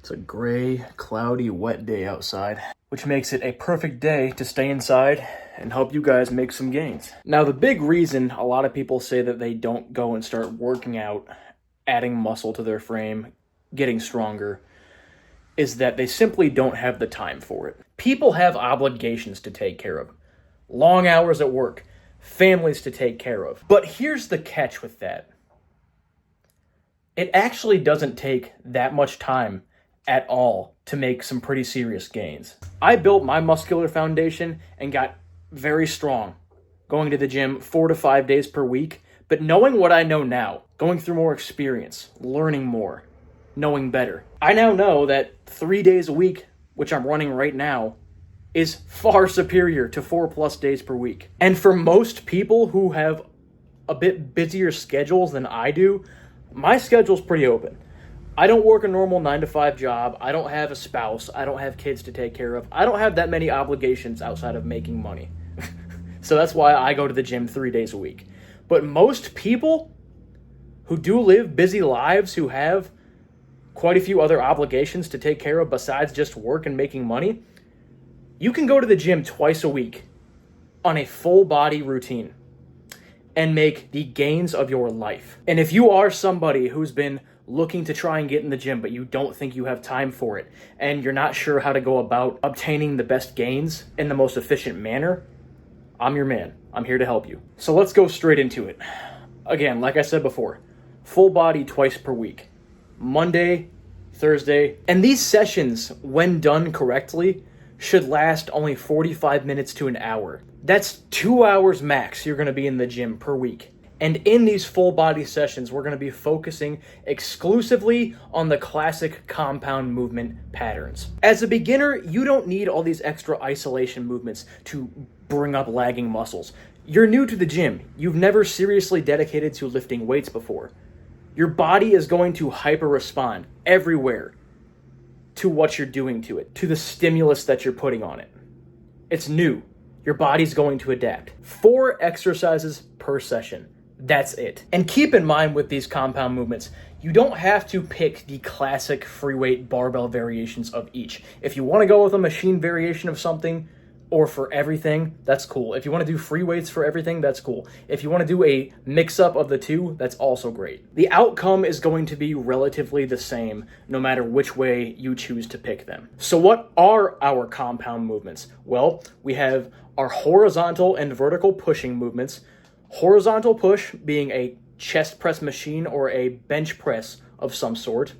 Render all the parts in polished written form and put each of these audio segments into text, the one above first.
It's a gray, cloudy, wet day outside, which makes it a perfect day to stay inside and help you guys make some gains. Now, the big reason a lot of people say that they don't go and start working out, adding muscle to their frame, getting stronger, is that they simply don't have the time for it. People have obligations to take care of, long hours at work, families to take care of. But here's the catch with that. It actually doesn't take that much time at all to make some pretty serious gains. I built my muscular foundation and got very strong, going to the gym 4 to 5 days per week. But knowing what I know now, going through more experience, learning more, knowing better, I now know that 3 days a week, which I'm running right now, is far superior to 4+ days per week. And for most people who have a bit busier schedules than I do, my schedule's pretty open. I don't work a normal 9-to-5 job. I don't have a spouse. I don't have kids to take care of. I don't have that many obligations outside of making money. So that's why I go to the gym 3 days a week. But most people who do live busy lives, who have quite a few other obligations to take care of besides just work and making money, you can go to the gym twice a week on a full body routine and make the gains of your life. And if you are somebody who's been looking to try and get in the gym, but you don't think you have time for it, and you're not sure how to go about obtaining the best gains in the most efficient manner, I'm your man. I'm here to help you. So let's go straight into it. Again, like I said before, full body twice per week. Monday, Thursday. And these sessions, when done correctly, should last only 45 minutes to an hour. That's 2 hours max you're going to be in the gym per week. And in these full body sessions, we're going to be focusing exclusively on the classic compound movement patterns. As a beginner, you don't need all these extra isolation movements to bring up lagging muscles. You're new to the gym. You've never seriously dedicated to lifting weights before. Your body is going to hyper respond everywhere to what you're doing to it, to the stimulus that you're putting on it. It's new. Your body's going to adapt. 4 exercises per session. That's it. And keep in mind with these compound movements, you don't have to pick the classic free weight barbell variations of each. If you want to go with a machine variation of something or for everything, that's cool. If you want to do free weights for everything, that's cool. If you want to do a mix-up of the two, that's also great. The outcome is going to be relatively the same no matter which way you choose to pick them. So what are our compound movements? Well, we have our horizontal and vertical pushing movements. Horizontal push being a chest press machine or a bench press of some sort.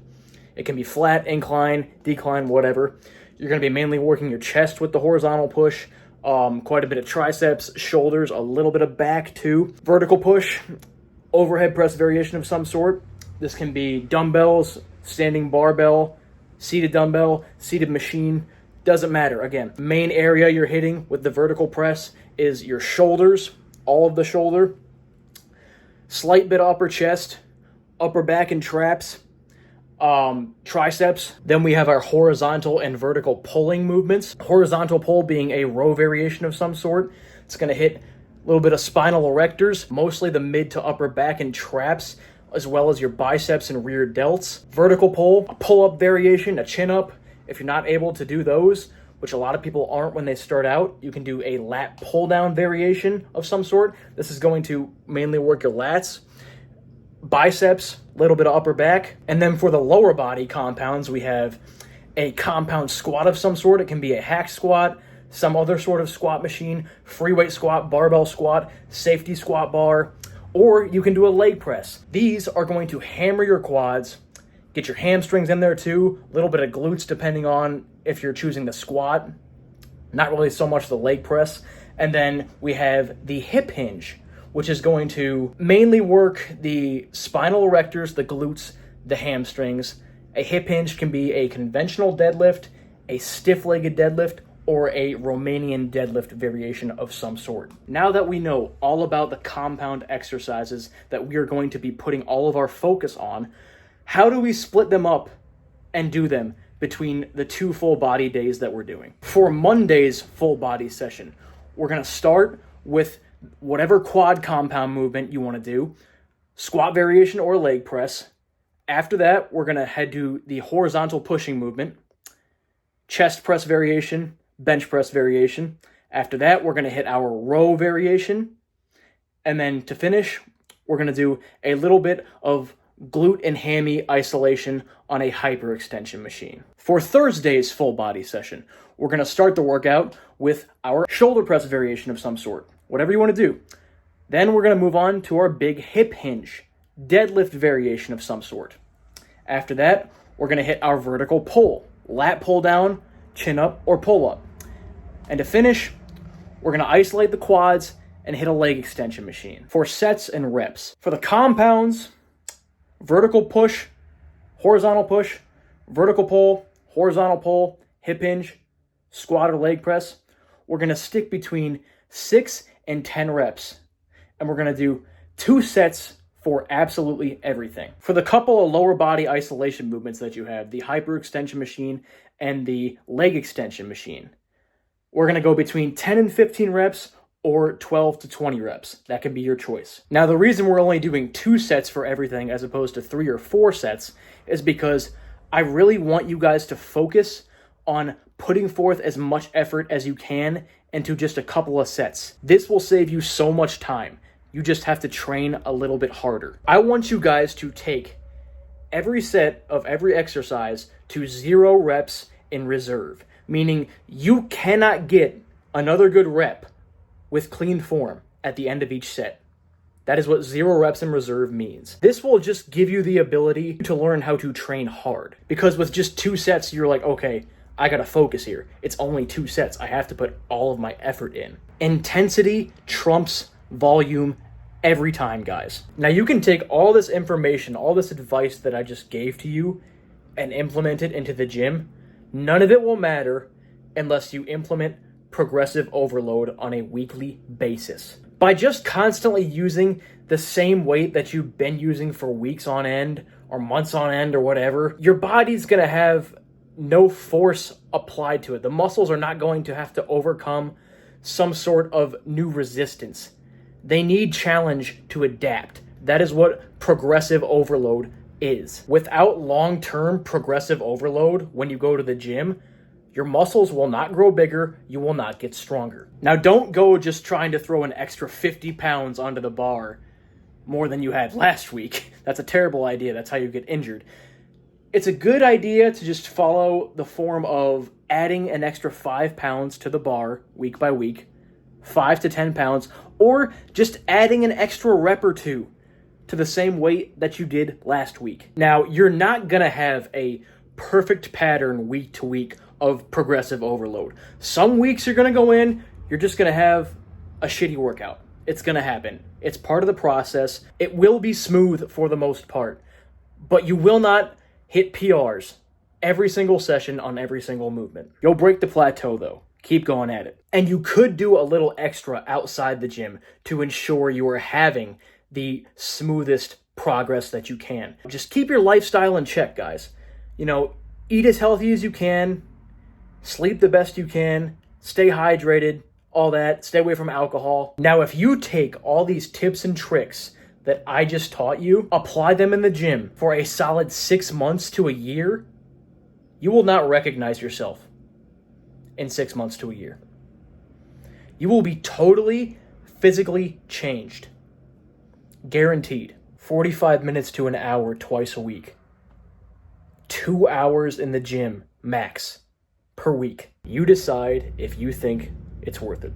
It can be flat, incline, decline, whatever. You're going to be mainly working your chest with the horizontal push, quite a bit of triceps, shoulders, a little bit of back too. Vertical push, overhead press variation of some sort. This can be dumbbells, standing barbell, seated dumbbell, seated machine. Doesn't matter. Again, main area you're hitting with the vertical press is your shoulders, all of the shoulder, slight bit of upper chest, upper back and traps, triceps. Then we have our horizontal and vertical pulling movements. Horizontal pull being a row variation of some sort. It's going to hit a little bit of spinal erectors, mostly the mid to upper back and traps, as well as your biceps and rear delts. Vertical pull, a pull-up variation, a chin-up. If you're not able to do those, which a lot of people aren't when they start out, you can do a lat pull-down variation of some sort. This is going to mainly work your lats, biceps, a little bit of upper back. And then for the lower body compounds, we have a compound squat of some sort. It can be a hack squat, some other sort of squat machine, free weight squat, barbell squat, safety squat bar, or you can do a leg press. These are going to hammer your quads, get your hamstrings in there too, a little bit of glutes depending on if you're choosing the squat, not really so much the leg press. And then we have the hip hinge, which is going to mainly work the spinal erectors, the glutes, the hamstrings. A hip hinge can be a conventional deadlift, a stiff-legged deadlift, or a Romanian deadlift variation of some sort. Now that we know all about the compound exercises that we are going to be putting all of our focus on, how do we split them up and do them between the 2 full body days that we're doing? For Monday's full body session, we're going to start with whatever quad compound movement you want to do, squat variation or leg press, After that, we're going to head to the horizontal pushing movement, chest press variation, bench press variation. After that, we're going to hit our row variation. And then to finish, we're going to do a little bit of glute and hammy isolation on a hyperextension machine. For Thursday's full body session, we're going to start the workout with our shoulder press variation of some sort, whatever you want to do. Then we're going to move on to our big hip hinge, deadlift variation of some sort. After that, we're going to hit our vertical pull, lat pull down, chin up, or pull up. And to finish, we're going to isolate the quads and hit a leg extension machine for sets and reps. For the compounds, vertical push, horizontal push, vertical pull, horizontal pull, hip hinge, squat or leg press. We're going to stick between 6 and 10 reps. And we're going to do 2 sets for absolutely everything. For the couple of lower body isolation movements that you have, the hyperextension machine and the leg extension machine, we're going to go between 10 and 15 reps or 12 to 20 reps. That can be your choice. Now, the reason we're only doing 2 sets for everything as opposed to 3 or 4 sets is because I really want you guys to focus on putting forth as much effort as you can into just a couple of sets. This will save you so much time. You just have to train a little bit harder. I want you guys to take every set of every exercise to 0 reps in reserve, meaning you cannot get another good rep with clean form at the end of each set. That is what 0 reps in reserve means. This will just give you the ability to learn how to train hard. Because with just 2 sets, you're like, okay, I gotta focus here. It's only 2 sets. I have to put all of my effort in. Intensity trumps volume every time, guys. Now you can take all this information, all this advice that I just gave to you and implement it into the gym. None of it will matter unless you implement progressive overload on a weekly basis. By just constantly using the same weight that you've been using for weeks on end or months on end or whatever, your body's going to have no force applied to it. The muscles are not going to have to overcome some sort of new resistance. They need challenge to adapt. That is what progressive overload is. Without long-term progressive overload, when you go to the gym, your muscles will not grow bigger, you will not get stronger. Now, don't go just trying to throw an extra 50 pounds onto the bar more than you had last week. That's a terrible idea. That's how you get injured. It's a good idea to just follow the form of adding an extra 5 pounds to the bar week by week, 5 to 10 pounds, or just adding an extra rep or 2 to the same weight that you did last week. Now, you're not going to have a perfect pattern week to week of progressive overload. Some weeks you're going to go in, you're just going to have a shitty workout. It's going to happen. It's part of the process. It will be smooth for the most part, but you will not hit PRs every single session on every single movement. You'll break the plateau though. Keep going at it. And you could do a little extra outside the gym to ensure you are having the smoothest progress that you can. Just keep your lifestyle in check, guys. Eat as healthy as you can, sleep the best you can, stay hydrated, all that, stay away from alcohol. Now, if you take all these tips and tricks that I just taught you, apply them in the gym for a solid 6 months to a year, you will not recognize yourself in 6 months to a year. You will be totally physically changed. Guaranteed. 45 minutes to an hour twice a week. 2 hours in the gym, max, per week. You decide if you think it's worth it.